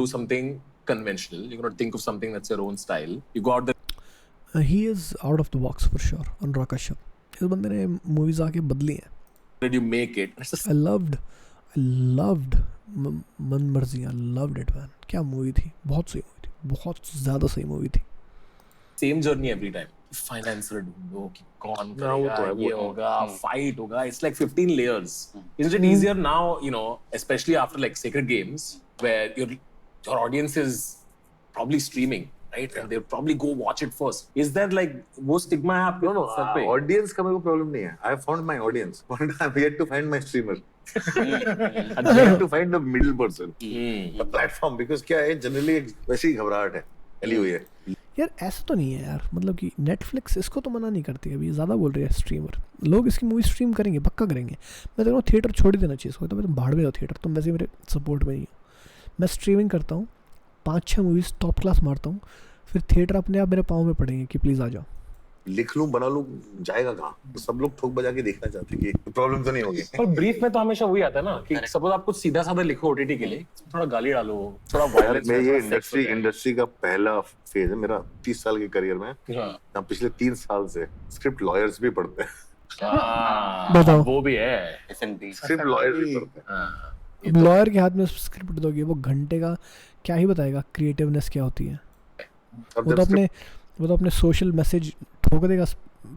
do something conventional. You're going to think of something that's your own style. You got the He is out of the box for sure. Anurag Kashyap, इस बंदे ने movies आके बदली हैं. you make it. It's the I loved मन मर्जी. I loved it man. क्या movie थी, बहुत सही मूवी थी, बहुत ज़्यादा सही मूवी थी. same journey every time. Financer ढूंढो कि कौन वो तो करेगा, है, ये होगा, fight होगा. It's like 15 layers. Isn't it easier now, you know, especially after like Sacred Games, where your audience is probably streaming, right? And they'll probably go watch it first. Is there like वो stigma है आपके sir पे? Audience का मेरे को problem नहीं है. I have found my audience, but I have yet to find my streamer. I have to find the middle person, the platform. Because क्या है, जनरली वैसी घबराहट है फैली हुई है. यार ऐसा तो नहीं है यार, मतलब कि नेटफ्लिक्स इसको तो मना नहीं करती. अभी ज़्यादा बोल रही है स्ट्रीमर. लोग इसकी मूवी स्ट्रीम करेंगे, पक्का करेंगे. मैं तो थिएटर छोड़ ही देना चाहिए इसको. तो मैं भाड़ में हो थिएटर, तुम वैसे मेरे सपोर्ट में नहीं हो. मैं स्ट्रीमिंग करता हूँ, 5-6 मूवीज़ टॉप क्लास मारता हूँ, फिर थिएटर अपने आप मेरे पाँव में पड़ेंगे कि प्लीज़ आ जाओ. लिख लूं, बना लूं, जाएगा कहाँ? सब लोग ठोक बजा के देखना चाहते हैं कि प्रॉब्लम तो नहीं होगी. पर ब्रीफ में तो हमेशा वही आता है ना कि सपोज आप कुछ सीधा साधा लिखो ओटीटी के लिए, थोड़ा गाली डालो, थोड़ा वायलेंस. मैं ये इंडस्ट्री का पहला फेज है मेरा 30 साल के करियर में. हाँ, पिछले 3 साल से स्क्रिप्ट लॉयर्स भी पढ़ते हैं. बताओ. वो भी है. स्क्रिप्ट लॉयर्स भी पढ़ते हैं. लॉयर के हाथ में स्क्रिप्ट दोगे, वो घंटे का क्या ही बताएगा क्रिएटिवनेस क्या होती है. वो तो अपने सोशल मैसेज ठोक देगा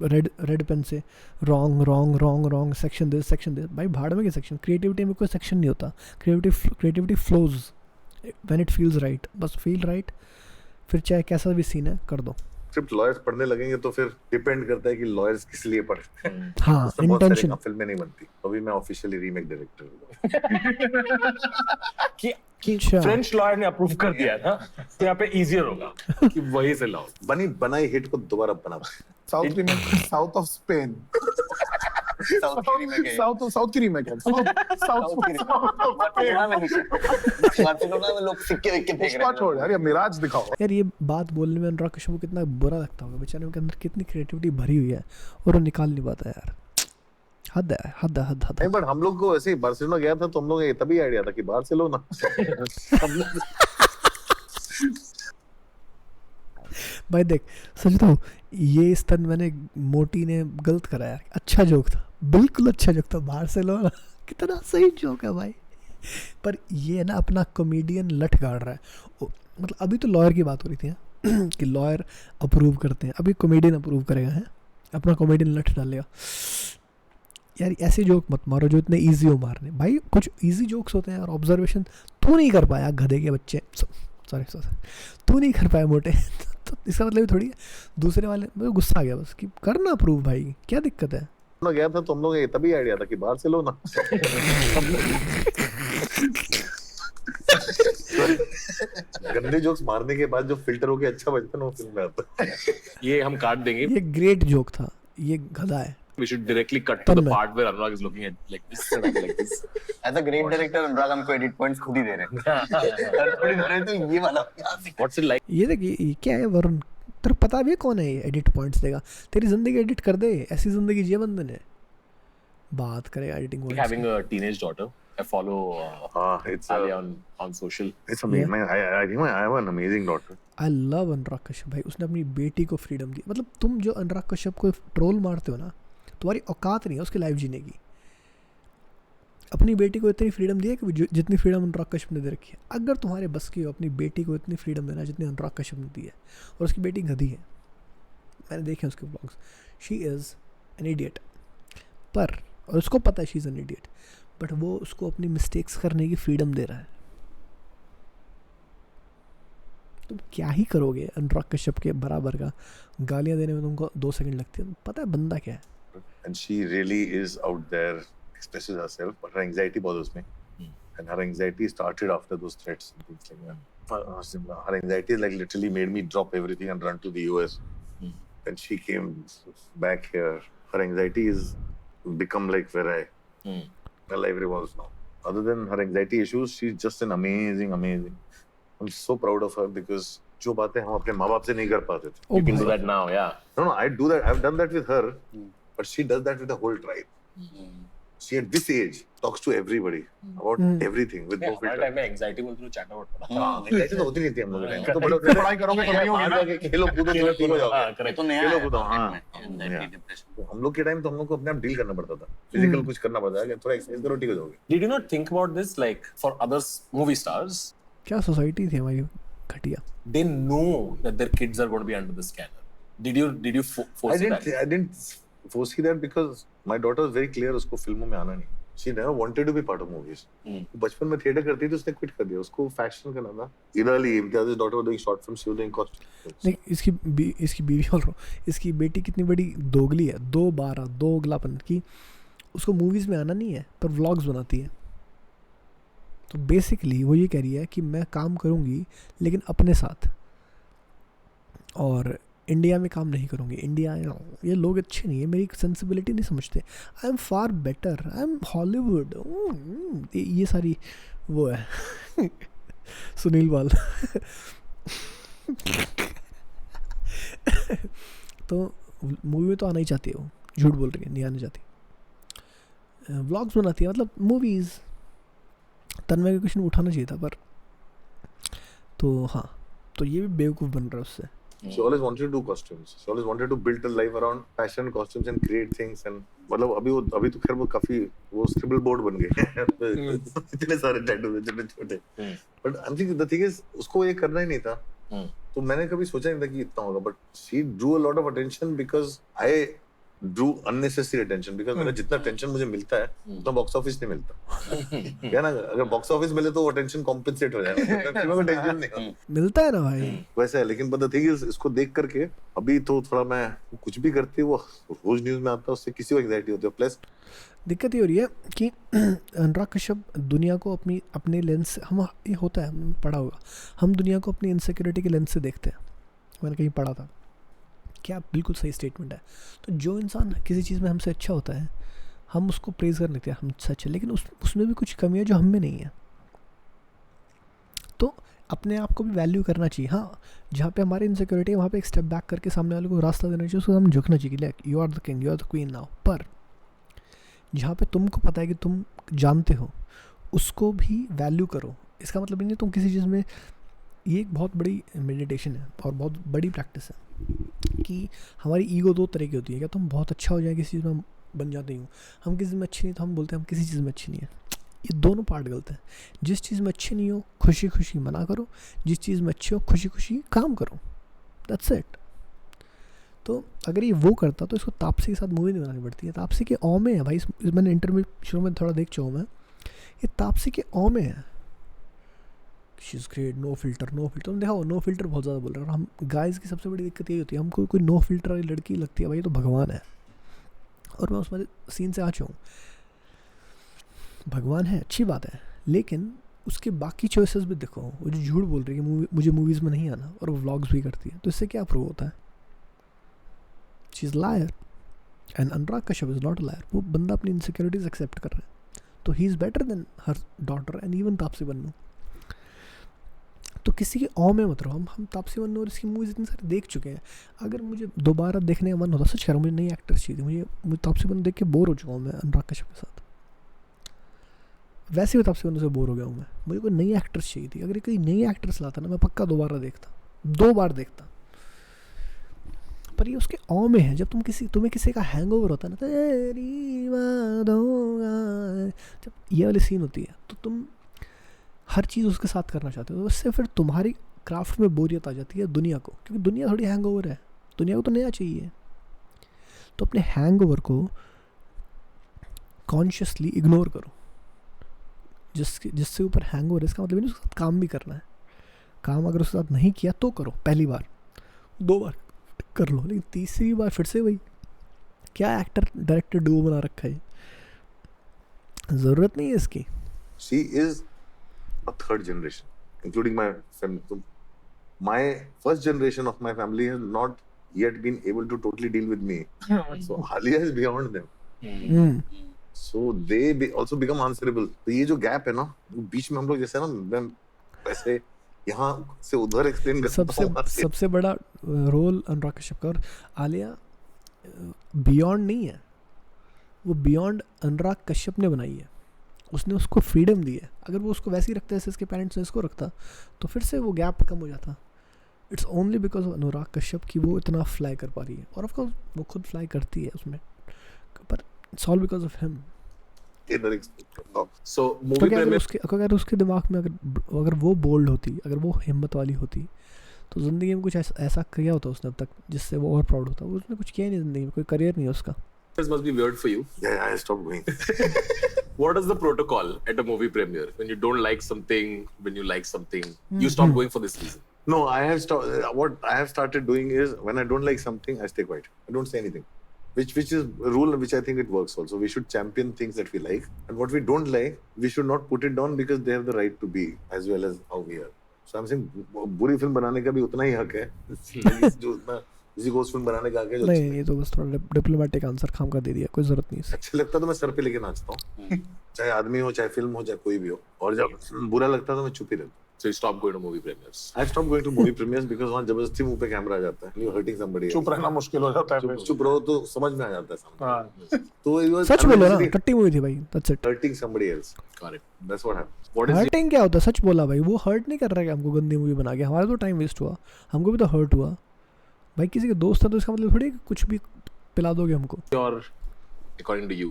रेड पेन से. Wrong section this. भाई भाड़ में के सेक्शन. क्रिएटिविटी में कोई सेक्शन नहीं होता. Creativity flows when it feels right. बस फील राइट, फिर चाहे कैसा भी सीन है कर दो. स्क्रिप्ट लॉयर्स पढ़ने लगेंगे तो फिर डिपेंड करता है कि लॉयर्स किस लिए पढ़ते हैं. हाँ, इंटेंशन. फिल्में नहीं बनती. अभी मैं ऑफिशियली रीमेक डायरेक्टर हूँ. कि फ्रेंच लॉयर ने अप्रूव कर दिया था, तो यहाँ पे इजियर होगा कि वही से लाओ. बनाई हिट को दोबारा बना. South remake, south of Spain. South की रीमेक है. बार्सिलोना में लोग सिक्के विक्के फेंक रहे हैं. छोड़ यार, ये मिराज दिखाओ. यार ये बात बोलने में अनुराग कश्यप को कितना बुरा लगता होगा. बेचारे के अंदर कितनी क्रिएटिविटी भरी हुई है और वो निकाल नहीं पाता यार. हद है. नहीं, बट हम लोग को ऐसे ही बार्सिलोना गया था तो हम लोग तभी आइडिया था कि बार्सिलोना. भाई देख, सच बताऊं, ये स्तन मैंने मोटी ने गलत करा यार. अच्छा जोक था, बिल्कुल अच्छा जोक था. बार्सिलोना कितना सही जोक है भाई. पर ये ना अपना कॉमेडियन लठ गाड़ रहा है. मतलब अभी तो लॉयर की बात हो रही थी कि लॉयर अप्रूव करते हैं, अभी कॉमेडियन अप्रूव करेगा है, अपना कॉमेडियन लठ डालेगा. यार ऐसे जोक मत मारो जो इतने इजी हो मारने. भाई कुछ इजी जोक्स होते हैं और ऑब्जर्वेशन तू नहीं कर पाया, गधे के बच्चे. सॉरी तू नहीं कर पाया मोटे. तो इसका मतलब थोड़ी है दूसरे वाले. मुझे गुस्सा आ गया बस कि करना अप्रूव भाई, क्या दिक्कत है. गया था तो हम लोग तभी आइडिया था कि बार्सिलोना. गंदे जोक्स मारने के बाद जो फिल्टर होके अच्छा बचता है वो फिल्म में आता है. ये हम काट देंगे. ये ग्रेट जोक था, ये गधा है. We should directly cut to the part where Anurag is looking at like this. As a great director, अनुराग हमको edit points खुद ही दे रहे हैं. थोड़ी दे रहे तो ये वाला. What's it like? ये देख, ये क्या है वरुण, तेरे पता भी है कौन है ये एडिट पॉइंट्स देगा. तेरी जिंदगी एडिट कर दे. ऐसी जिंदगी जिए बंदे ने. बात करें editing Like having a teenage daughter. I follow it's Ali on social. It's amazing. I think I have an amazing daughter. I love Anurag Kashyap भाई. उसने अपनी बेटी को फ्रीडम दी. मतलब तुम जो अनुराग कश्यप को ट्रोल मारते हो ना, तुम्हारी औकात नहीं है उसकी लाइफ जीने की. अपनी बेटी को इतनी फ्रीडम दी है कि जितनी फ्रीडम अनुराग कश्यप ने दे रखी है. अगर तुम्हारे बस की हो अपनी बेटी को इतनी फ्रीडम देना जितनी अनुराग कश्यप ने दी है. और उसकी बेटी गधी है, मैंने देखे उसके blogs. She is an idiot. पर और उसको पता है she is an idiot, but वो उसको अपनी मिस्टेक्स करने की फ्रीडम दे रहा है. तुम क्या ही करोगे अनुराग कश्यप के बराबर का. गालियाँ देने में तुमको 2 सेकंड लगते हैं. पता है बंदा क्या है. And she really is out there, expresses herself, but her anxiety bothers me. And her anxiety started after those threats and things like that. Her anxiety like literally made me drop everything and run to the US. When she came back here, her anxiety is become like where her life revolves now. Other than her anxiety issues, she's just an amazing. I'm so proud of her because जो बातें हम अपने माँ बाप से नहीं कर पाते थे. You can do that now, yeah. No, I do that. I've done that with her, but she does that with the whole tribe. she at this age talks to everybody about everything with no हमारे filter. Time में anxiety बोलते थे chat out ऐसे तो होती नहीं थी हम लोग के time में। तो बड़े होते थे, पढ़ाई करोगे तो नहीं होगी बाहर ना। जाके खेलो कूदो तो ठीक हो जाओगे। ये तो नया खेलो है कूदो, हाँ। Anxiety depression. तो हम लोग के टाइम तो हम लोग को अपने आप डील करना पड़ता था, फिजिकल कुछ करना पड़ता था, थोड़ा एक्सरसाइज करो ठीक हो जाओगे। Did you not think about this like for other movie stars? क्या सोसाइटी थी हमारी घटिया। They know that their kids are going to be under the scanner. Did you foresee that? I didn't foresee that because my daughter was very clear उसको फिल्मों में आना नहीं। She never wanted to be part of movies. बचपन में theatre करती थी, उसने क्विट कर दिया, उसको फैशन करना था। Irali, Imtiaz's daughter was doing short films, she was doing costumes. नहीं, इसकी बीवी बोल रहा हूँ, इसकी बेटी कितनी बड़ी दोगली है, 2 उगलापन की, उसको मूवीज में आना नहीं है पर व्लॉग्स बनाती है। तो बेसिकली वो ये कह रही है कि मैं काम करूँगी लेकिन अपने साथ, और इंडिया में काम नहीं करूँगी। इंडिया ये लोग अच्छे नहीं है, मेरी सेंसिबिलिटी नहीं समझते। I am far better, I am Hollywood, ये सारी वो है सुनील बाल तो मूवी में तो आना ही चाहती है वो, झूठ बोल रही है, नहीं आना चाहती। व्लॉग्स बनाती है, मतलब मूवीज़। तन्मय का क्वेश्चन उठाना चाहिए था पर, तो हाँ, तो ये भी बेवकूफ़ बन रहा है उससे। She always wanted to do costumes. She always wanted to build her life around fashion, costumes and create things. And मतलब अभी तो खैर वो काफी वो स्क्रिबल बोर्ड बन गए इतने सारे टैटू छोटे छोटे। But I'm thinking the thing is उसको ये करना ही नहीं था। तो मैंने कभी सोचा नहीं था कि इतना होगा। But she drew a lot of attention because I drew unnecessary attention because मेरा जितना टेंशन मुझे मिलता है उतना बॉक्स ऑफिस नहीं मिलता। क्या ना, अगर बॉक्स ऑफिस मिले तो वो टेंशन कॉम्पेंसेट हो जाएगा, फिल्मों में टेंशन नहीं मिलता है ना भाई, वैसा है। लेकिन पता थी कि इसको देख करके अभी तो थोड़ा मैं कुछ भी करती वो रोज न्यूज में आता है, उससे किसी को एंजाइटी होती है। प्लस दिक्कत ये हो रही है कि अनुराग कश्यप दुनिया को अपने लेंस, हम ये होता है, हमने पढ़ा होगा, हम दुनिया को अपनी इनसिक्योरिटी के लेंस से देखते हैं। मैंने कहीं पढ़ा था, क्या बिल्कुल सही स्टेटमेंट है। तो जो इंसान किसी चीज़ में हमसे अच्छा होता है हम उसको प्रेज कर लेते हैं, हम सच है, लेकिन उसमें भी कुछ कमी है जो हम में नहीं है। तो अपने आप को भी वैल्यू करना चाहिए। हाँ, जहाँ पे हमारी इनसिक्योरिटी है वहाँ पे एक स्टेप बैक करके सामने वाले को रास्ता देना चाहिए, उसको हम झुकना चाहिए कि like you are the king, you are the queen now. पर जहाँ पे तुमको पता है कि तुम जानते हो, उसको भी वैल्यू करो। इसका मतलब नहीं तुम किसी चीज़ में, ये एक बहुत बड़ी मेडिटेशन है और बहुत बड़ी प्रैक्टिस है कि हमारी ईगो 2 तरह की होती है। क्या तुम बहुत अच्छा हो जाए किसी चीज़ में, हम बन जाते हैं, हम किसी में अच्छे नहीं तो हम बोलते हैं हम किसी चीज़ में अच्छी नहीं है। ये दोनों पार्ट गलत है। जिस चीज़ में अच्छे नहीं हो खुशी खुशी मना करो, जिस चीज़ में अच्छे हो खुशी खुशी काम करो, दैट्स इट। तो अगर ये वो करता तो इसको तापसी के साथ मूवी नहीं बनानी पड़ती है। तापसी के औ में है भाई, मैंने इंटरव्यू शुरू में थोड़ा देख चुका हूँ मैं, ये तापसी के औ में है। She is great, no filter. तुम देखो नो फिल्टर बहुत ज़्यादा बोल रहे हो। और हम गाइस की सबसे बड़ी दिक्कत यही होती है, हमको कोई नो फिल्टर वाली लड़की लगती है भाई तो भगवान है। और मैं उस सीन से आ चुका हूँ, भगवान है अच्छी बात है, लेकिन उसके बाकी चॉइसेस भी देखो। वो जो झूठ बोल रही है मुझे मूवीज़ में नहीं आना, और वो व्लॉग्स भी करती है, तो इससे क्या प्रूव होता है? She is lawyer and Anurag Kashyap is not a liar. वो बंदा अपनी इनसिक्योरिटीज एक्सेप्ट कर रहा है, तो he is better than her daughter and even Taapsee Pannu. तो किसी के औ में मत रहो। हम तापसी पन्नू और इसकी मूवीज़ इतनी सारी देख चुके हैं। अगर मुझे दोबारा देखने का मन होता, सच कह रहा हूँ, मुझे नई एक्टर चाहिए थी। मुझे तापसी पन्नू देख के बोर हो चुका हूँ मैं अनुराग कश्यप के साथ। वैसे भी तापसी पन्नू से बोर हो गया हूँ मैं। मुझे कोई नई एक्ट्रेस चाहिए थी। अगर कोई नई एक्ट्रेस लाता ना, मैं पक्का दोबारा देखता, 2 बार देखता। पर ये उसके औ में है। जब तुम्हें किसी का हैंगओवर होता है ना, तेरी बातों का, जब ये वाली सीन होती है तो तुम हर चीज़ उसके साथ करना चाहते हो, तो उससे फिर तुम्हारी क्राफ्ट में बोरियत आ जाती है दुनिया को, क्योंकि दुनिया थोड़ी हैंगओवर है, दुनिया को तो नया चाहिए। तो अपने हैंगओवर को कॉन्शियसली इग्नोर करो। जिससे ऊपर हैंगओवर है, इसका मतलब नहीं उसके साथ काम भी करना है। काम अगर उसके साथ नहीं किया तो करो, पहली बार 2 बार कर लो, लेकिन तीसरी बार फिर से वही क्या एक्टर डायरेक्टर डुओ बना रखा है, ज़रूरत नहीं है इसकी। She is a 3rd generation, including my family. So my first generation of my family has not yet been able to totally deal with me. So Alia is beyond them. So they also become answerable. तो ये जो gap है ना, बीच में हम लोग जैसे ना, मैं वैसे यहाँ से उधर एक्सप्लेन करता हूँ। सबसे बड़ा रोल अनुराग कश्यप का। और आलिया बियॉन्ड नहीं है, वो बियॉन्ड अनुराग कश्यप ने बनाई है, उसने उसको फ्रीडम दी है। अगर वो उसको वैसे ही रखता जैसे इसके पेरेंट्स ने इसको रखता तो फिर से वो गैप कम हो जाता। It's only because of Anurag Kashyap की वो इतना फ्लाई कर पा रही है, और ऑफकोर्स वो खुद फ्लाई करती है उसमें, पर it's all because of him. So तो movie क्या premiere. अगर उसके दिमाग में अगर वो बोल्ड होती, अगर वो हिम्मत वाली होती, तो ज़िंदगी में कुछ ऐसा किया होता उसने अब तक जिससे वो और प्राउड होता। वो उसने कुछ किया ही नहीं ज़िंदगी में, कोई करियर नहीं है उसका। This must be weird for you. Yeah, I stopped going. What is the protocol at a movie premiere when you don't like something, when you like something, you stop going for this reason? No, I have what I have started doing is when I don't like something, I stay quiet. I don't say anything. Which is a rule which I think it works also. We should champion things that we like, and what we don't like, we should not put it down because they have the right to be as well as how we are. So I'm saying बुरी film बनाने का भी उतना ही हक है जो उतना किसी को उस फिल्म बनाने का हक है जो नहीं, ये तो बस थोड़ा डिप्लोमेटिक आंसर खाम का दे दिया, कोई जरूरत नहीं है। अच्छा लगता तो मैं सर पे लेके नाचता हूँ, चाहे आदमी हो, चाहे फिल्म हो, चाहे कोई भी हो, और जब बुरा लगता तो मैं चुप ही रहता हूँ। So you stop going to movie premieres. I stopped going to movie premieres because वहाँ जबरदस्ती मुंह पे कैमरा आ जाता है, you're hurting somebody else. चुप रहना मुश्किल हो जाता है फिर। चुप रहो तो समझ में आ जाता है सामने। हाँ। तो it was सच बोलो ना, unnecessary टट्टी मूवी थी भाई, that's it. hurting somebody else. Got it. That's what happened. What is hurting क्या होता है? सच बोला भाई, वो हर्ट नहीं कर रहा है कि हमको गंदी मूवी बना के, हमारा तो टाइम वेस्ट हुआ, हमको भी तो हर्ट हुआ भाई। किसी के दोस्त है तो इसका मतलब थोड़ी कि कुछ भी पिला दोगे हमको। your, according to you,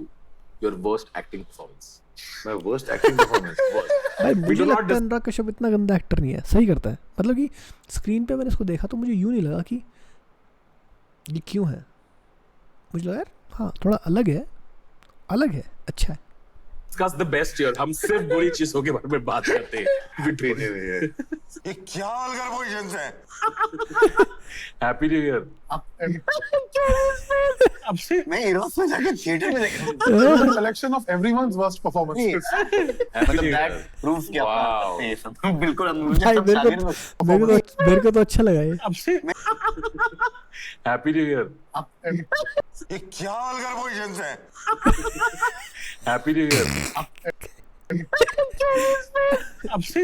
your worst acting performance? My worst acting performance. भाई We मुझे do not लगता है अनुराग कश्यप इतना गंदा एक्टर नहीं है, सही करता है। मतलब कि स्क्रीन पे मैंने इसको देखा तो मुझे यूँ नहीं लगा कि ये क्यों है, मुझे लगा यार हाँ थोड़ा अलग है, अच्छा है। Discuss the best year. हम सिर्फ बुरी चीजों के बारे में बात करते हैं. We don't. ये क्या अलगर पोजीशंस है? Happy New Year. मैं हीरोज में जाके थिएटर में देख रहा हूँ। Selection of everyone's worst performances. Happy मतलब New that Year. proves क्या Wow. ये सब बिल्कुल हम मुझे भाई सब शागिर्द में मेरे को तो अच्छा लगा ये। Happy New Year. ये क्या अलगर पोजीशंस है? Happy New Year.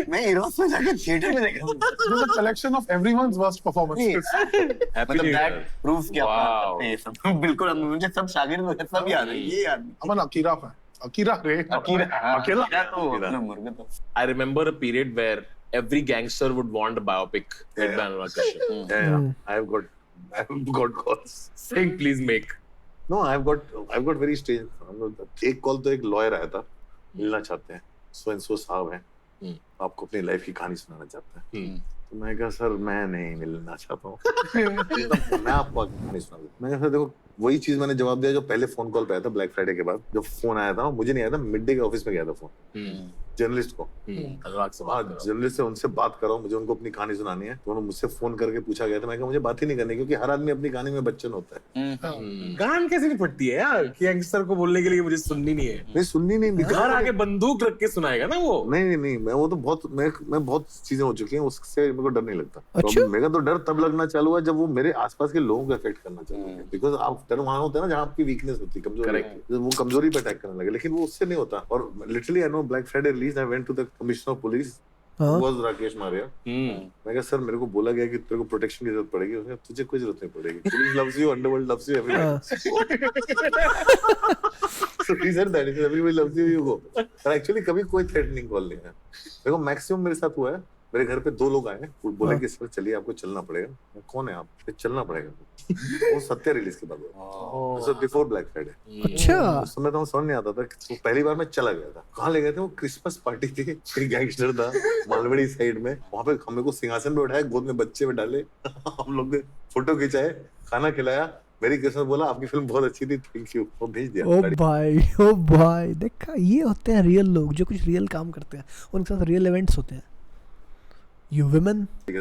मैं हीरोज में जाके थिएटर में देख रहा हूँ। The selection of everyone's worst performances. Happy मतलब New that Year. proves क्या Wow. ये सब बिल्कुल हम मुझे सब शागिर्द में सब याद है ये याद नहीं। I'm an Akira fan. Akira रे. अकीरा अकेला. तो अपना मुर्गा तो I remember a period where every gangster would want a biopic made by Anurag Kashyap. Yeah, I've got calls. Saying please make. No, I've got very strange. एक call तो एक lawyer आया था, मिलना चाहते हैं, सो एंड सो साहब हैं, आपको अपनी लाइफ की कहानी सुनाना चाहते हैं। तो मैं कहा सर मैं नहीं मिलना चाहता हूँ, मैं आपको नहीं सुना। मैं कहा देखो वही चीज मैंने जवाब दिया जो पहले फोन कॉल पे आया था ब्लैक फ्राइडे के बाद, जब फोन आया था मुझे नहीं आया था, मिड डे के ऑफिस में गया था फोन जर्नलिस्ट को। अनुराग से हाँ बात करो. जर्नलिस्ट से उनसे बात करो, मुझे उनको अपनी कहानी सुनानी है। तो उन्होंने मुझसे फोन करके पूछा गया था, मैं कहा मुझे बात ही नहीं करनी क्योंकि हर आदमी अपनी कहानी में बच्चन होता है। गान कैसे नहीं पड़ती है यार कि गैंगस्टर को बोलने के लिए मुझे सुननी नहीं है. नहीं सुननी नहीं घर आके बंदूक रख के सुनाएगा ना वो. नहीं मैं वो तो मैं बहुत चीजें हो चुकी हैं, उससे मेरे को डर नहीं लगता। अच्छा? तो मेरा तो डर तब लगना चालू हुआ जब वो मेरे आसपास के लोगों को अफेक्ट करना चालू हुआ, बिकॉज आप डर वहां होता है ना जहाँ आपकी वीकनेस होती है, कमजोरी होती है, वो कमजोरी पे अटैक करने लगे, लेकिन वो उससे नहीं होता। और literally I know Black Friday release, I went to the commissioner of police, was Rakesh Maria. मैं कहा सर मेरे को बोला गया कि तेरे को प्रोटेक्शन की जरूरत पड़ेगी। उसने कहा तुझे कोई जरूरत नहीं पड़ेगी, police loves you, underworld loves you, So he said that, he said everybody loves you, you go. पर एक्चुअली कभी कोई थ्रेटनिंग कॉल नहीं है। देखो मैक्सिमम मेरे साथ हुआ है, मेरे घर पे 2 लोग आए, वो बोले कि सर चलिए आपको चलना पड़ेगा। कौन है आप? चलना पड़ेगा। वो सत्या रिलीज के बाद हुआ, सो बिफोर ब्लैक फ्राइडे। अच्छा उस समय तो समझ नहीं आता था, तो पहली बार मैं चला गया था। कहाँ ले गए थे? वो क्रिसमस पार्टी थी, एक गैंगस्टर था मालवड़ी साइड में, वहाँ पे हमें को सिंहासन पे बैठाया, गोद में बच्चे में डाले, हम लोग ने फोटो खिंचाए, खाना खिलाया, मेरी क्रिसमस बोला आपकी फिल्म बहुत अच्छी थी, थैंक यू, वो भेज दिया। ओ भाई देखा, ये होते हैं रियल लोग जो कुछ रियल काम करते हैं, उनके साथ रियल इवेंट्स होते हैं। You women. ये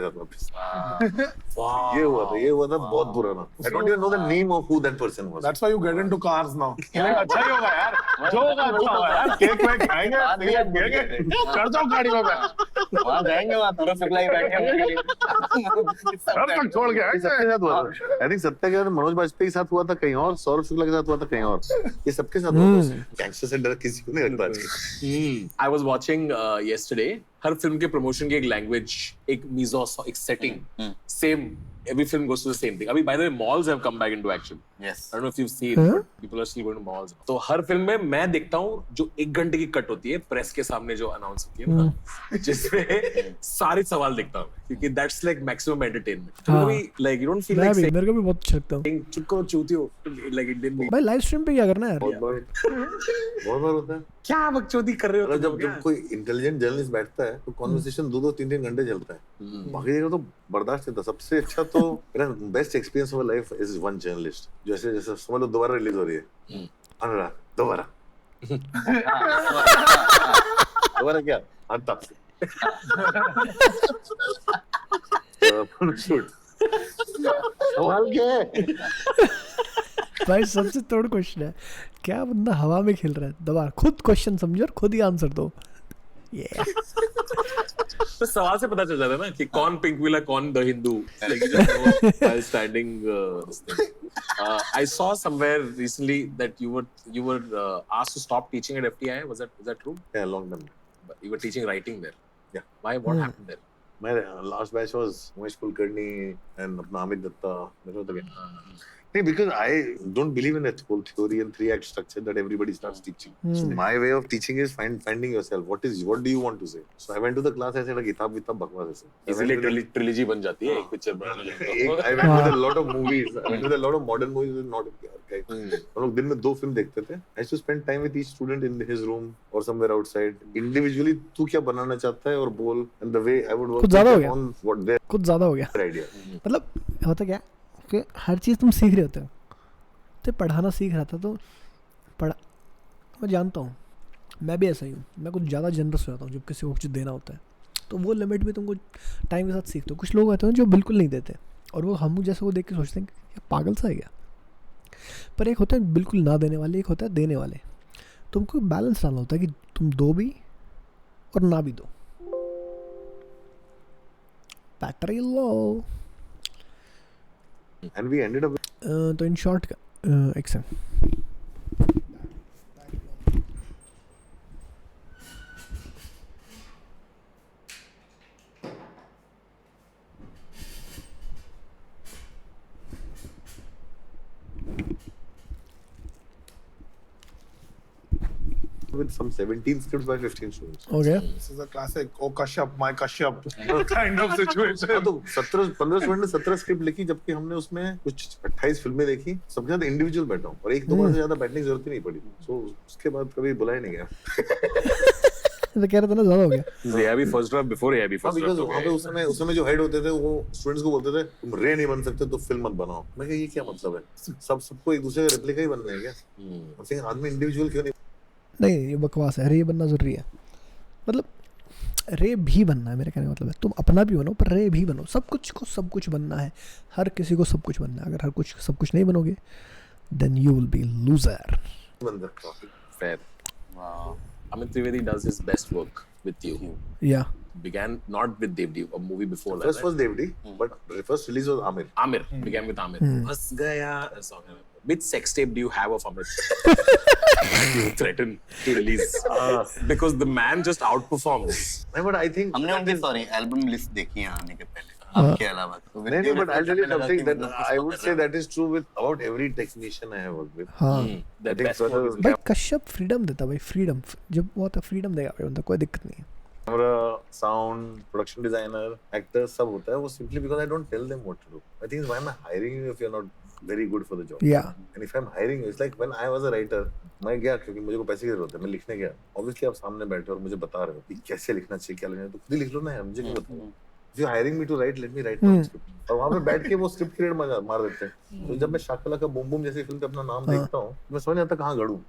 हुआ था बहुत बुरा ना। I don't even know the name of who that person was. That's why you get into cars now. अच्छा ही होगा यार, जो होगा अच्छा होगा यार, केक वेक खाएंगे, सिगरेट पिएंगे, चढ़ जाओ गाड़ी में। वहाँ जाएंगे, वहाँ थोड़ा फिकला ही बैठे सब तक छोड़ गया। सबके साथ हुआ था। I think सत्या के साथ मनोज बाजपेयी के साथ हुआ था कहीं और, सौरभ शुक्ला के साथ हुआ था कहीं और, ये सबके साथ हुआ था। गैंगस्टर से डर किसी को नहीं लगता आजकल। I was watching yesterday. Her film के प्रमोशन की एक लैंग्वेज, एक मीजोस, एक setting same every film goes to the same thing. Abhi, by the way, malls have come back into action. Yes. I don't know if you've seen, Huh? but people are still going to malls. तो हर film में मैं देखता हूँ जो 1 घंटे की cut होती है प्रेस के सामने जो अनाउंस होती है ना, जिसमें सारे सवाल देखता हूँ क्योंकि that's like maximum entertainment. हाँ. कभी like you don't feel मैं like भी, saying मेरे को भी बहुत अच्छा लगता हूँ चुप करो चूतियो like it didn't. भाई। लाइव स्ट्रीम पे क्या करना है यार? बहुत बार होता है। क्या बकचोदी कर रहे हो मतलब तुम जब लोग जब कोई इंटेलिजेंट जर्नलिस्ट बैठता है तो कॉन्वर्सेशन 2-2 3-3 घंटे चलता है। बाकी जगह तो बर्दाश्त नहीं था। सबसे अच्छा तो मेरा best experience of life is one journalist. जैसे जैसे समझ लो दोबारा रिलीज हो रही है, अनुराग दोबारा दोबारा क्या आता शूट सवाल क्या है? भाई सबसे तोड़ क्वेश्चन है, क्या बंदा हवा में खेल रहा है? दोबारा खुद क्वेश्चन समझो और खुद ही आंसर दो। ये तो सवाल से पता चल जाता है ना कि कौन पिंक विला कौन the Hindu like you just know while standing this thing. I saw somewhere recently that you were asked to stop teaching at FTI. Was that true? Yeah, long time. You were teaching writing there. Yeah. Why? What happened there? My last batch was Umesh Kulkarni and अपना Amit Datta. मेरे को तो क्या? नहीं, because I don't believe in that whole theory and 3-act structure that everybody starts teaching. So my way of teaching is finding yourself. What do you want to say? So I went to the class. I said किताब विताब बकवास है। Easily trilogy बन जाती है एक picture बनाने लगता I went with a lot of movies. I went with a lot of modern movies. Not हम लोग दिन में 2 फिल्म देखते थे. I used to spend time with each student in his room or somewhere outside. Individually तू क्या बनाना चाहता है और बोल, and the way I would work कुछ ज़्यादा हो गया। on what their कुछ ज़्यादा हो गया। idea. मतलब होता क्या कि हर चीज़ तुम सीख रहे होते हो। तो पढ़ाना सीख रहा था तो पढ़ा, मैं जानता हूँ मैं भी ऐसा ही हूँ। मैं कुछ ज़्यादा जनरस हो जाता हूँ जब किसी को कुछ देना होता है, तो वो लिमिट भी तुमको टाइम के साथ सीखते हो। कुछ लोग होते हैं जो बिल्कुल नहीं देते और वो हम जैसे वो देख के सोचते हैं कि पागल सा है क्या। पर एक होता है बिल्कुल ना देने वाले, एक होता है देने वाले। तुमको बैलेंस डालना होता है कि तुम दो भी और ना भी दो। Battery low. And we ended up with तो इन शॉर्ट एक second, with some 17 scripts by 15 students. हो गया। This is a classic. Oh Kashyap, my Kashyap kind of situation. हाँ, तो 15 स्टूडेंट ने 17 स्क्रिप्ट लिखी, जबकि हमने उसमें कुछ 28 फिल्में देखी। सबसे ज्यादा इंडिविजुअल बैठा हूँ और 1-2 बार से ज्यादा बैठने की जरूरत ही नहीं पड़ी। सो उसके बाद कभी बुलाया नहीं गया। तो कह रहा था ना ज़्यादा हो गया। AIB first draft before AIB first because draft. वहाँ पे उस समय जो हेड होते थे वो स्टूडेंट्स को बोलते थे तुम रे नहीं बन सकते तो फिल्म मत बनाओ। मैं कहा ये क्या मतलब है? सबको एक दूसरे का रेप्लिका ही बनना है क्या? मैं कहा आदमी इंडिविजुअल क्यों नहीं? नहीं ये बकवास है। रे बनना ज़रूरी है, मतलब रे भी बनना है। मेरे कहने का मतलब है तुम अपना भी बनो पर रे भी बनो। सब कुछ को सब कुछ बनना है, हर किसी को सब कुछ बनना है। अगर हर कुछ सब कुछ नहीं बनोगे then you will be loser. बन सकता। Fair. Wow. Amit Trivedi does his best work with you. या Began not with Devdi, a movie before that. First was Devdi, but the first release was Amir. Amir began with Amir. Bas gaya song. Which sex tape do you have of Amir? You threaten to release because the man just outperforms. नहीं, but I think हमने उनकी sorry album list देखी है आने के पहले आपके अलावा। तो नहीं, but I'll tell you something that मतलब I would say that is true with about every technician I have worked with. हाँ The I think best brother- work is भाई कश्यप फ्रीडम देता भाई। फ्रीडम जब वो आता फ्रीडम देगा भाई, बंदा कोई दिक्कत नहीं है। Camera, sound, production designer, actors सब होता है वो simply because I don't tell them what to do. I think why am I hiring you if you're not very good for the job? या And if I'm hiring you, it's like when I was a writer, मैं गया क्योंकि मुझे को पैसे की जरूरत है, मैं लिखने गया। Obviously आप सामने बैठे और मुझे बता रहे हो कि कैसे लिखना चाहिए, क्या लिखना है, तो खुद ही लिख लो ना यार, मुझे क्यों बताओ? If you're hiring me to write, let me write my script. और वहाँ पे बैठ के वो स्क्रिप्ट क्रेडिट मार देते हैं। तो जब मैं शाकला का बूम बूम जैसी फिल्म पे अपना नाम देखता हूँ, मैं समझ नहीं आता कहाँ गड़ूं।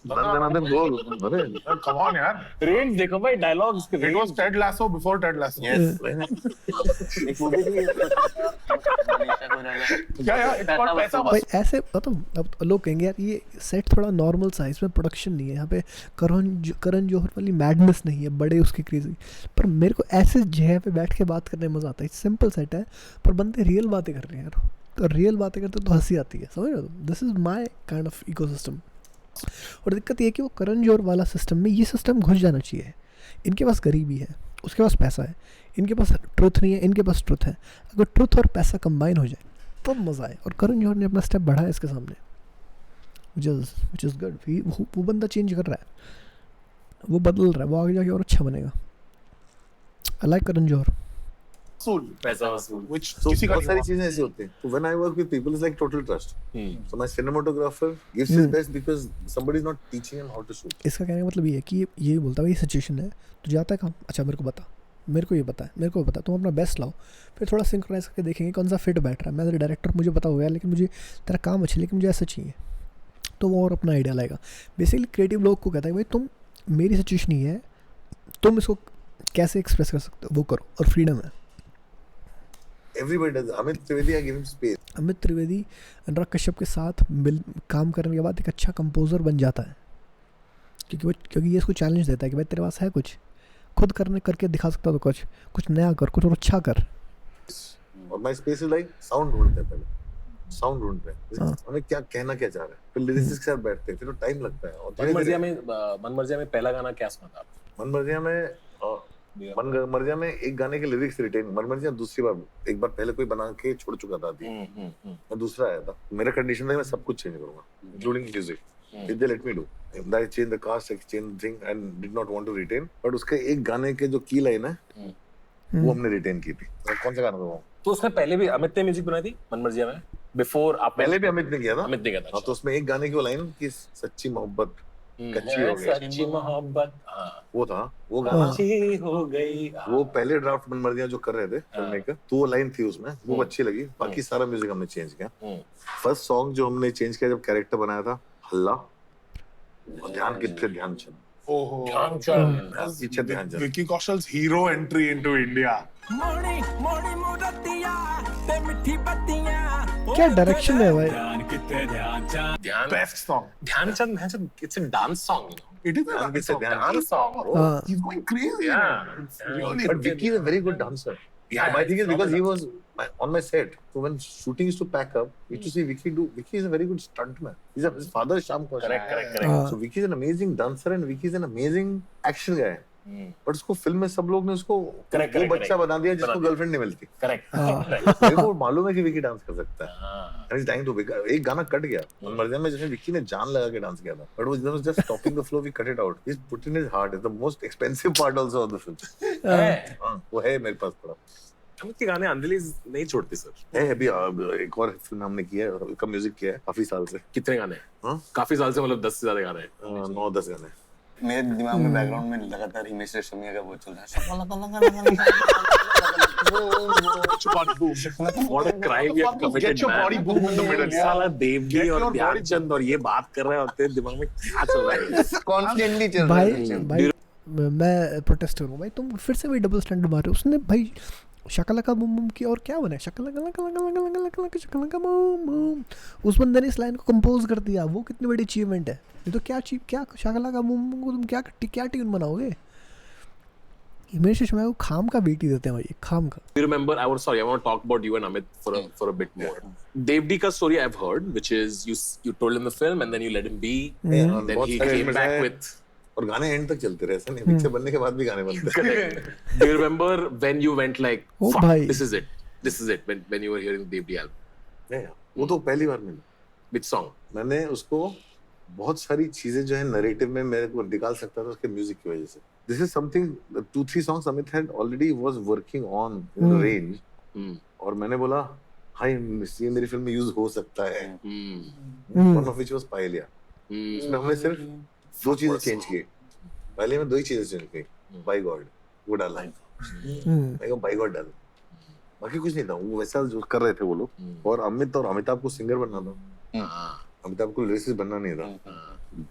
गोल, अरे Come on, यार. range देखो भाई dialogues के It was Ted Lasso before Ted Lasso. Yes एक मूवी थी क्या यार? It's called पैसा भाई ऐसे मतलब अब लोग कहेंगे यार ये सेट थोड़ा नॉर्मल सा है, इसमें प्रोडक्शन नहीं है, यहाँ पे करण जौहर वाली मैडनेस नहीं है, बड़े उसकी क्रेजी। पर मेरे को ऐसे जगह पे बैठ के बात करने में मज़ा आता है। सिंपल सेट है पर बंदे रियल बातें कर रहे हैं यार, तो रियल बातें करते तो हंसी आती है। समझ रहे हो? This is my kind of ecosystem. और दिक्कत ये है कि वो करण जौहर वाला सिस्टम में ये सिस्टम घुस जाना चाहिए। इनके पास गरीबी है, उसके पास पैसा है, इनके पास ट्रुथ नहीं है, इनके पास ट्रुथ है। अगर ट्रुथ और पैसा कंबाइन हो जाए तब मज़ा आए। और करण जौहर ने अपना स्टेप बढ़ाया इसके सामने, विच इज़ गुड। वो बंदा चेंज कर रहा है, वो बदल रहा है, वो आगे जाके और अच्छा बनेगा। I like Karan Johar. पैसा वसूल। which So किसी का बहुत नहीं सारी हुआ। चीजें ऐसी होती हैं। So when I work with people, it's like total trust. So my cinematographer gives his best because somebody is not teaching him how to shoot. इसका कहने का मतलब ये है कि ये बोलता है, ये सिचुएशन है, तो जाता है काम, अच्छा मेरे को बता, मेरे को ये पता है, मेरे को पता, तुम अपना बेस्ट लाओ, फिर थोड़ा सिंक्रोनाइज करके देखेंगे कौन सा फिट बैठ रहा है। मैं तेरा डायरेक्टर, मुझे पता हो गया, लेकिन मुझे तेरा काम अच्छा, लेकिन मुझे ऐसा चाहिए, तो वो और अपना आइडिया लाएगा। बेसिकली क्रिएटिव लोग को कहता है भाई तुम, मेरी सिचुएशन ही है, तुम इसको कैसे एक्सप्रेस कर सकते हो वो करो, और फ्रीडम है। Everybody does. Amit Trivedi, I give him space. Amit Trivedi Anurag Kashyap के साथ मिल काम करने के बाद एक अच्छा कंपोजर बन जाता है, क्योंकि ये इसको चैलेंज देता है कि भाई तेरे पास है कुछ, खुद करके दिखा सकता तो कुछ नया कर, कुछ और अच्छा कर। और my space is like sound ढूंढते हैं पहले, sound ढूंढते हैं, हमें क्या कहना क्या चाह रहा है, फिर लिरिक्स के साथ बैठते हैं, फिर टाइम लगता है। और मन मर्जिया में पहला गाना क्या सुना था? मनमर्जिया में एक गाने के लिरिक्स रिटेन, मनमर्जिया दूसरी बार, एक बार पहले कोई बना के छोड़ चुका था आदि, मैं दूसरा आया था। मेरा कंडीशन था मैं सब कुछ चेंज करूंगा, including music, if they let me do. I changed the cast, I changed the thing and did not want to retain, but उसके एक गाने के जो की लाइन है वो हमने रिटेन की थी। कौन सा गाना था वो? तो उसमें पहले भी अमित ने म्यूजिक बनाई थी मन मर्जिया में, बिफोर आप पहले भी अमित ने किया था। अमित ने किया था। हाँ, तो उसमें एक गाने की वो लाइन कि सच्ची मोहब्बत कच्ची हो गई, सच्ची मोहब्बत, वो था वो गाना। कच्ची हो गई। वो पहले ड्राफ्ट मनमर्जिया जो कर रहे थे फिल्म का, तो वो लाइन थी उसमें, वो अच्छी लगी। बाकी सारा म्यूजिक हमने चेंज किया। फर्स्ट सॉन्ग जो हमने चेंज किया जब कैरेक्टर बनाया था हल्ला, और ध्यान कितने ध्यानचंद, ओहो पीछे Dhyanchand. Vicky Kaushal's hero entry into India. क्या डायरेक्शन है भाई। Best song. Dhyanchand, it's a dance song, you know. It is a ध्यान कितने ध्यान। Dance song. हाँ। He's going crazy. Yeah. Really. But Vicky is a very good dancer. Yeah, My thing is because he was on my set, so when shooting used to pack up, we used to see Vicky do. Vicky is a very good stuntman. His father is Sham Kaushal. Correct. हाँ। So Vicky is an amazing dancer and Vicky is an amazing action guy. But उसको film में सब लोग ने उसको Correct, वो correct, बच्चा correct. बना दिया जिसको बना दिया। गर्लफ्रेंड नहीं मिलती। Correct. मेरे को मालूम है कि विकी डांस कर सकता है। And he's trying to एक गाना कट गया मनमर्जिया में, जिसमें विकी ने जान लगा के डांस किया था, but it was just stopping the flow, we cut it out. He's put in his heart. It's the most expensive part also of the film. हाँ, वो है मेरे पास थोड़ा। अमित के गाने अंजलि नहीं छोड़ते सर। है अभी एक और फिल्म हमने किया है और उसका म्यूजिक किया है काफी साल से। कितने गाने? हाँ? काफी साल से, मतलब 10 से ज्यादा गाने हैं। 9-10 गाने। मेरे दिमाग में बैकग्राउंड में लगातार हिमेश रेशमिया का वो चल रहा है। What a crime you have committed, Get your man. body boom in the middle. साला देवगी Get और your body ध्यानचंद और ये बात कर रहे होते हैं, दिमाग में क्या चल रहा है? कॉन्स्टेंटली चल रहा है। भाई मैं प्रोटेस्ट करूँ भाई, तुम फिर से वही डबल स्टैंडर्ड मार रहे हो। उसने भाई शकलका बूम बूम की और क्या बना, शकलका बूम बूम, उस बंदे ने इस लाइन को कंपोज कर दिया। वो कितनी बड़ी अचीवमेंट है। ये तो क्या शकलका बूम बूम को तुम क्या ट्यून बनाओगे। हिमेश रेशमिया को खाम का बेटी देते हैं भाई, खाम का। You remember? I want to talk about you and Amit for a bit more. Devdi ka story I've heard, which is you told him the film and then you let him be, and then बहुत he सारे came films back हैं। with. और गाने and तक चलते रहे, ऐसा नहीं पिक्चर बनने के बाद भी गाने बनते हैं। Do you remember when you went like, Oh, fuck, bhai. this is it when you were hearing the Devdi album? वो तो पहली बार मिला। Which song? मैंने उसको बहुत सारी चीजें जो है नरेटिव में मेरे को निकाल सकता था उसके म्यूजिक की वजह से। This is something 2-3 songs Amit had already was working on range, और मैंने बोला हाय ये मेरी फिल्म में यूज हो सकता है। वन ऑफ व्हिच वाज पायलिया। इसमें हमने सिर्फ 2 चीजें चेंज की। पहले में 2 ही चीजें चेंज की, बाय गॉड वो डाला, मैं बाय गॉड डाल, बाकी कुछ नहीं था। वो वैसा जो कर रहे थे वो लोग। और अमित और अमिताभ को सिंगर बनना था, अमिताभ को लिरिसिस्ट बनना नहीं था।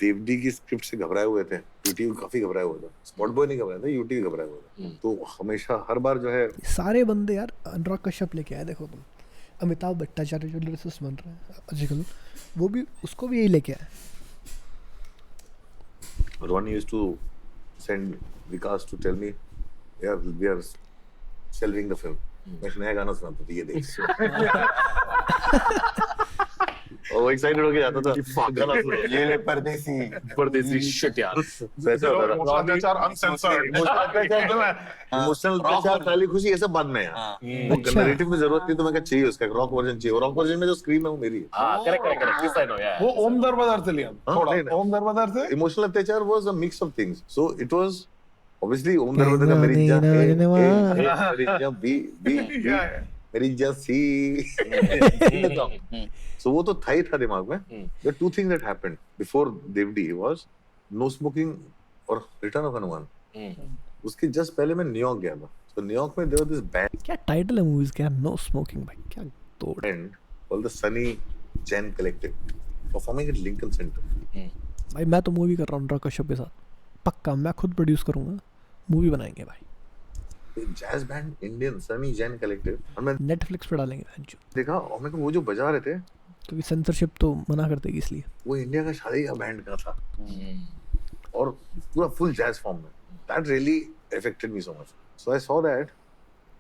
देवडी की स्क्रिप्ट से घबराए हुए थे, यूटी काफी घबराया हुआ था, स्पॉट बॉय नहीं घबराया था, यूटी घबराया हुआ था। तो हमेशा हर बार जो है सारे बंदे यार अनुराग कश्यप लेके आए। देखो तुम अमिताभ भट्टाचार्य जो लिरिसिस्ट बन रहे हैं आजकल, वो भी उसको भी यही लेके आए। Ron used to send Vikas to tell me, yeah, we are shelving the film. मैं एक नया गाना सुनाता था, ये देख। और वो एक्साइटेड होके जाता था गाना सुनो ये ले परदेसी। परदेसी shit यार. वैसा होता था इमोशनल अत्याचार अनसेंसर्ड। इमोशनल अत्याचार खाली खुशी ये सब बाद में है वो नैरेटिव में जरूरत नहीं तो मैं कहा चाहिए उसका रॉक वर्जन चाहिए रॉक वर्जन में जो स्क्रीम है वो मेरी है हाँ, correct. This I know, yeah. वो ओम दरबार से लिया हाँ, थोड़ा नहीं, नहीं। ओम दरबार से इमोशनल अत्याचार was a mix of things so it was obviously Om Darbar का मेरी जान मेरी जान बी मेरी जान सी सो वो तो था ही था दिमाग में the two things that happened before Dev D was no smoking और रिटर्न ऑफ हनुमान उसके जस्ट पहले मैं न्यूयॉर्क गया था तो न्यूयॉर्क में देयर वाज दिस बैंड क्या टाइटल है मूवीज का, नो स्मोकिंग भाई, क्या तोड़ है called the Sunny Jen Collective performing at Lincoln Center भाई. मैं तो मूवी कर रहा हूँ अनुराग कश्यप के साथ, पक्का मैं खुद प्रोड्यूस करूंगा, मूवी बनाएंगे भाई. Jazz band Indian Sunny Jain collective और मैं नेटफ्लिक्स पे डालेंगे भैंचो, देखा और मेरे को वो जो बजा रहे थे क्योंकि सेंसरशिप तो मना कर देगी इसलिए. वो इंडिया का शादी का बैंड का था और पूरा फुल जैज फॉर्म में that really affected me so much so I saw that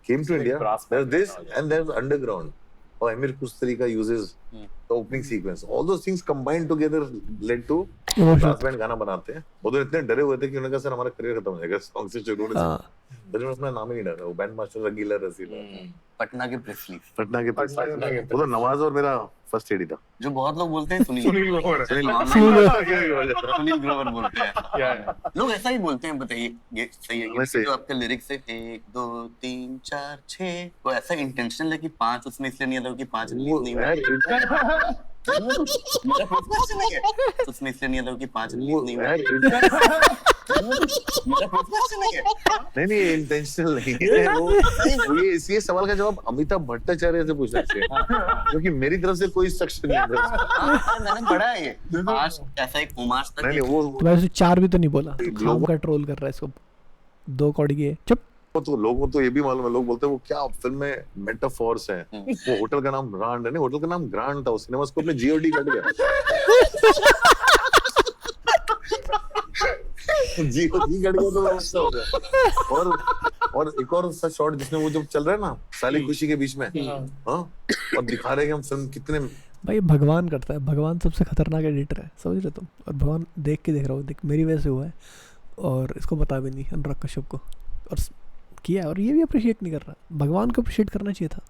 came to like India brass there's band. this Yeah. and there's underground or Amir Kusturi uses the opening sequence all those things combined together led to brass band गाना बनाते हैं वो तो इतने डरे हुए थे कि उन्होंने कहा सर हमारा करियर खत्म हो जाएगा सॉन्ग से शुरू होने से तो उन्होंने अपना नाम ही नहीं डाला वो बैंड मास्टर रंगीला रसीला पटना के प्रेसली, पटना के पास वो तो नवाज और मेरा फर्स्ट एडी था जो बहुत लोग बोलते हैं सुनील सुनील ग्रोवर है। सुनील ग्रोवर बोलते हैं. लोग ऐसा ही बोलते हैं. बताइए ये सही है वैसे कि जो आपके लिरिक्स है 1 2 3 4 6 वो ऐसा इंटेंशनल है कि 5 उसमें इसलिए नहीं आता कि 5 रिलीज नहीं हुआ उसमें इसलिए नहीं आता कि 5 रिलीज नहीं हुआ नहीं नहीं इंटेंशनल नहीं है वो ये सवाल का जवाब अमिताभ भट्टाचार्य से पूछना चाहिए क्योंकि मेरी तरफ से कोई इंस्ट्रक्शन नहीं है मैंने पढ़ा है ये आज ऐसा एक उमास तक नहीं वो तो वैसे 4 भी तो नहीं बोला, खाम का ट्रोल कर रहा है इसको, 2 कौड़ी के चुप. तो लोगों को ये भी मालूम है लोग बोलते हैं वो क्या फिल्म में मेटाफोर्स है वो होटल का नाम ग्रांड है नहीं होटल का नाम ग्रांड था उस सिनेमास्कोप में जीओडी कट गया जीओडी कट गया तो ऐसा हो गया और एक और सा शॉट जिसमें वो जब चल रहा है ना साली खुशी के बीच में हाँ और दिखा रहे हैं कि हम फिल्म कितने भाई भगवान करता है, भगवान सबसे खतरनाक एडिटर है, समझ रहे तुम. और भगवान देख के देख रहा हूँ, देख मेरी वजह से हुआ है और इसको पता भी नहीं अनुराग कश्यप को और किया है और ये भी अप्रिशिएट नहीं कर रहा. भगवान को अप्रिशिएट करना चाहिए था.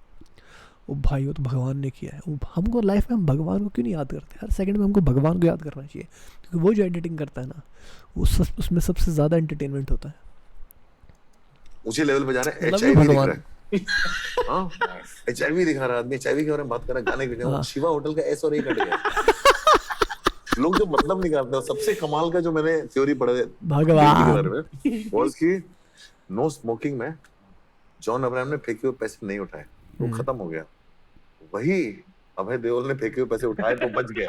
वो भाई वो तो भगवान ने किया है, वो हमको लाइफ में हम भगवान को क्यों नहीं याद करते, हर सेकंड में हमको भगवान को याद करना चाहिए क्योंकि वो जो एडिटिंग करता है ना वो उसमें सबसे ज़्यादा एंटरटेनमेंट होता है. ऊंचे लेवल पे जा रहे हैं मतलब HIV दिख भगवान. रहा है हाँ HIV दिखा रहा है आदमी HIV के बारे में बात कर रहा है गाने के हाँ. शिवा होटल का S और A कट गया लोग जो मतलब नहीं करते सबसे कमाल का जो मैंने थ्योरी पढ़े भगवान के बारे में was कि नो स्मोकिंग में जॉन अब्राहम ने फेंके हुए पैसे नहीं उठाए वो खत्म हो गया वही अभय देओल ने फेंके हुए पैसे उठाए तो बच गया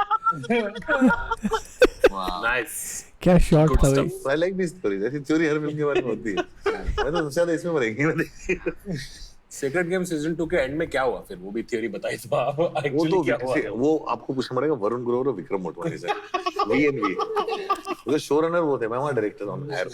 Nice. क्या शॉट Good था stuff. भाई. I like this theory ऐसी थ्योरी हर फिल्म के बारे में होती है मैं तो सबसे ज्यादा इसमें मरेंगी Sacred Games सीजन 2 के एंड में क्या हुआ फिर वो भी थ्योरी बताई तो आप वो एक्चुअली तो क्या हुआ वो आपको पूछना पड़ेगा वरुण ग्रोवर और विक्रम मोटवानी से VNV वो शो रनर वो थे मैं वहाँ डायरेक्टर ऑन हायर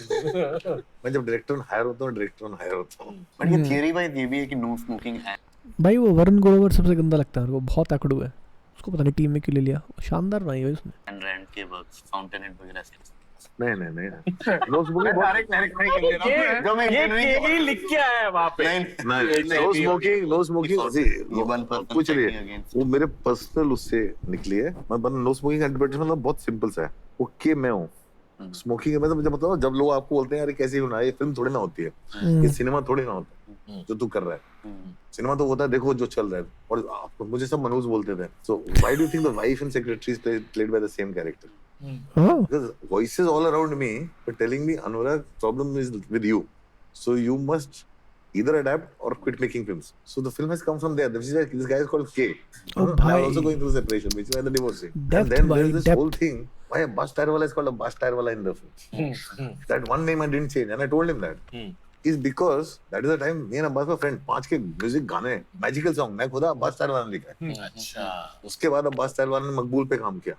मैं जब डायरेक्टर ऑन हायर होता हूँ डायरेक्टर ऑन हायर होता हूँ बट ये थियरी भाई ये भी है कि नो स्मोकिंग है. भाई वो वरुण ग्रोवर सबसे गंदा लगता है मेरे को, बहुत आकड़ू है, उसको पता नहीं टीम में क्यों ले लिया, शानदार नहीं है उसने. एंड रैंड के वर्क्स फाउंटेन हेड वगैरह से नहीं नो स्मोकिंग जो मैं ये लिख के आया है वहाँ पे. नो स्मोकिंग one person कुछ नहीं fighting है against. वो मेरे पर्सनल उससे निकली है मतलब नो स्मोकिंग एडवर्टाइजमेंट मतलब बहुत सिंपल सा है वो के मैं हूँ स्मोकिंग मतलब जब लोग आपको बोलते हैं यार कैसी होना है ये फिल्म थोड़ी ना होती है ये सिनेमा थोड़ी ना होता है जो तू कर रहा है सिनेमा तो होता है देखो जो चल रहा है और मुझे सब मनोज बोलते थे so why do you think the wife and secretary is played by the same character हाँ because voices all around me were telling me Anurag problem is with you so you must either adapt or quit making films so the film has come from there this guy is called K Oh, I'm bhai. also going through separation which is why the divorcing Depth, and then bhai, there's this depth. whole thing why a bus tire wala is called a bus tire wala in the film that one name I didn't change and I told him that is because that is the time me and Abbas were friend 5 के music गाने magical song मैं खुद अब्बास टारवाना लिखा है अच्छा. उसके बाद अब्बास टारवाना ने मकबूल पे काम किया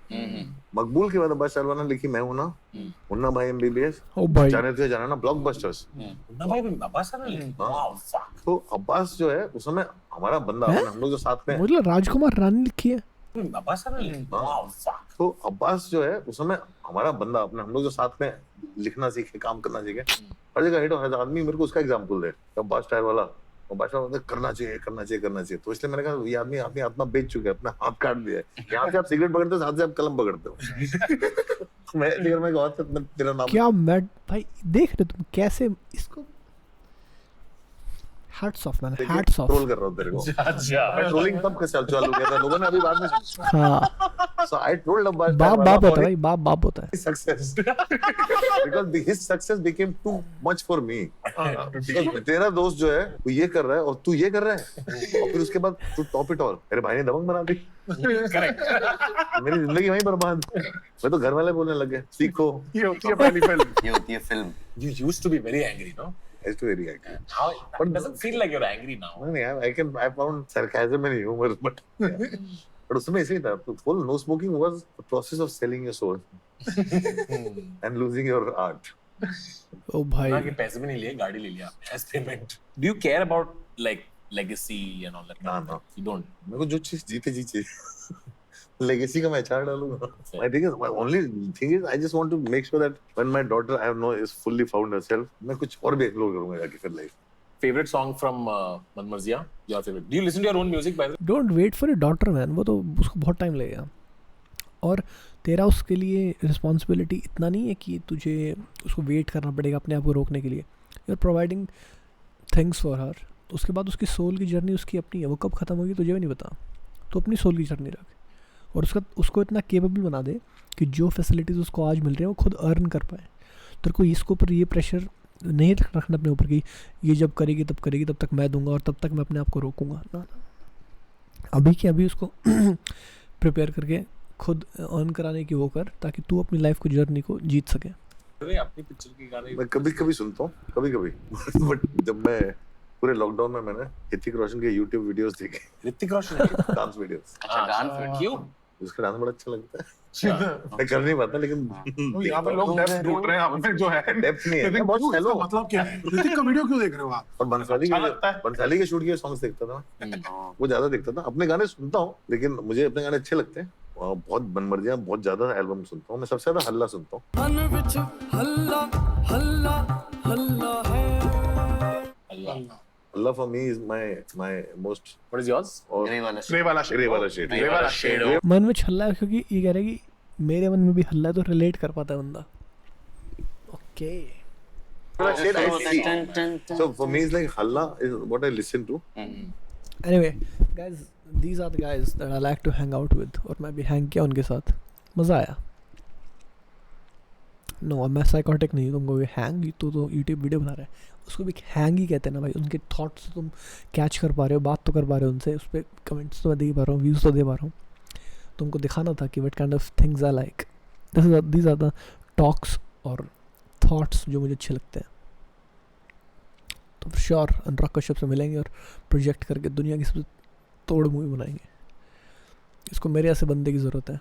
मकबूल के बाद अब्बास टारवाना ने लिखी मैं हूं ना मुन्ना भाई MBBS ओ भाई जाने थे जाना ना ब्लॉकबस्टर्स ना भाई अब्बास सर ने वाओ फक. तो अब्बास जो है उस समय हमारा बंदा हम लोग जो साथ में मुझे लगा राजकुमार रानी लिखी है. अब्बास वाओ फक तो अब्बास जो है उस समय हमारा बंदा अपना, हम लोग जो साथ में लिखना सीखे, काम करना सीखे, हर जगह हिट हो रहा था। आदमी मेरे को उसका एग्जांपल दे, अब्बास टायर वाला, अब्बास वाला करना चाहिए। तो इसलिए मैंने कहा ये आदमी अपनी आत्मा बेच चुका है, अपना हाथ काट दिया है। यहाँ से आप सिगरेट पकड़ते हो, हाथ से आप कलम पकड़ते हो। मैं बहुत तेरा नाम क्या मैड भाई, देख रहे तुम कैसे इसको, hats off man, hats off. Troll कर रहा हूँ तेरे को। मैं ट्रोलिंग तब कैसे चालू किया था, लोगों ने अभी बाद में हाँ so I told अब्बास बाप होता है भाई, बाप होता है। success because his success became too much for me. Because तेरा दोस्त जो है वो ये कर रहा है और तू ये कर रहा है, और फिर उसके बाद तू टॉप इट ऑल, मेरे भाई ने दबंग बना दी। करेक्ट, मेरी जिंदगी वहीं बर्बाद। मैं तो घर वाले बोलने लग गए सीखो। ये होती है पहली फिल्म। ये होती है film. you used to be very angry no I used to be very angry. how it doesn't feel like you're angry now I found sarcasm and humor, but but उसमें ऐसे ही था। Full no smoking was the process of selling your soul and losing your art. ओ भाई ना कि पैसे भी नहीं लिए, गाड़ी ले लिया as payment. Do you care about like legacy and all that? ना You don't. मेरे को जो चीज जीते जी चाहिए। लेगेसी का मैं अचार डालूंगा। My thing is, my only thing is, I just want to make sure that when my daughter, I know, is fully found herself, मैं कुछ और भी एक्सप्लोर करूंगा जाके फिर life. Favorite song from Manmarzia? Your favorite? Do you listen to your own music by the way? Don't wait for your daughter man, वो तो उसको बहुत टाइम लगेगा, और तेरा उसके लिए रिस्पॉन्सिबिलिटी इतना नहीं है कि तुझे उसको वेट करना पड़ेगा अपने आप को रोकने के लिए। You are providing things for her, उसके बाद उसकी सोल की जर्नी उसकी अपनी है, वो कब ख़त्म होगी तुझे भी नहीं पता। तो अपनी सोल की जर्नी रख, और उसको इतना केपेबल बना दे कि जो फैसिलिटीज़ उसको आज मिल रही हैं वो खुद अर्न कर पाए। तेरे को इसके ऊपर ये प्रेशर नहीं रखना अपने ऊपर कि ये जब करेगी तब तक मैं दूंगा और तब तक मैं अपने आप को रोकूंगा ना। अभी के अभी उसको प्रिपेयर करके खुद अर्न कराने की वो कर, ताकि तू अपनी लाइफ को जर्नी को जीत सके। अरे अपनी पिक्चर की गाने मैं कभी सुनता हूँ, कभी बट जब मैं पूरे लॉकडाउन में मैंने ऋतिक रोशन के YouTube वीडियोस देखे। ऋतिक रोशन डांस वीडियोस, अच्छा गान फिल्म। क्यों? उसका डांस बड़ा अच्छा लगता है। मैं कर नहीं पाता, लेकिन तो यहाँ पे लोग डेप्थ ढूंढ रहे हैं, हमें जो है डेप्थ नहीं है। ऋतिक बहुत क्यों, हेलो, इसका मतलब क्या है? ऋतिक का वीडियो क्यों देख रहे हो आप? और अच्छा लगता है। बंसाली के शूट के सॉन्ग्स देखता था मैं, वो ज्यादा देखता था। अपने गाने सुनता हूँ, लेकिन मुझे अपने गाने अच्छे लगते हैं। बहुत मनमर्जियां, बहुत ज्यादा एल्बम सुनता हूँ मैं। सबसे ज्यादा हल्ला सुनता हूँ। हल्ला for me is my most. What is yours? Grey वाला ग्रे वाला ग्रे वाला शेड। ग्रे वाला शेड। मन में हल्ला है, क्योंकि ये कह रहा है कि मेरे मन में भी हल्ला है, तो रिलेट कर पाता है बंदा। Okay shade I see. So for me it's like halla is what I listen to. Anyway guys, these are the guys that I like to hang out with, और मैं भी हैंग किया उनके साथ, मज़ा आया। नो मैं साइकोटिक नहीं, तुमको भी हैंग तो यूट्यूब वीडियो बना रहा है, उसको भी हैंग ही कहते हैं ना भाई। उनके थॉट्स तुम कैच कर पा रहे हो, बात तो कर पा रहे हो उनसे, उस पर कमेंट्स तो मैं दे पा रहा हूँ, व्यूज़ तो दे पा रहा हूँ। तुमको दिखाना था कि what kind of things I like, these are the talks और थॉट्स जो मुझे अच्छे लगते हैं। तो श्योर अनुराग कश्यप से मिलेंगे और प्रोजेक्ट करके दुनिया की सबसे तोड़ मूवी बनाएंगे। इसको मेरे जैसे बंदे की ज़रूरत है,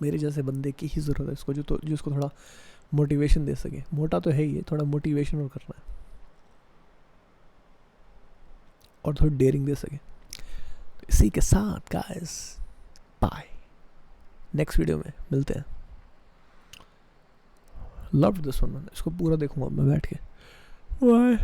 मेरे जैसे बंदे की ही ज़रूरत है इसको, जो इसको थोड़ा मोटिवेशन दे सके। मोटा तो है ही है, थोड़ा मोटिवेशन और करना है, और थोड़ी डेयरिंग दे सके। तो इसी के साथ गाइस बाय, नेक्स्ट वीडियो में मिलते हैं। लव दिस वन, इसको पूरा देखूंगा मैं बैठ के। बाय।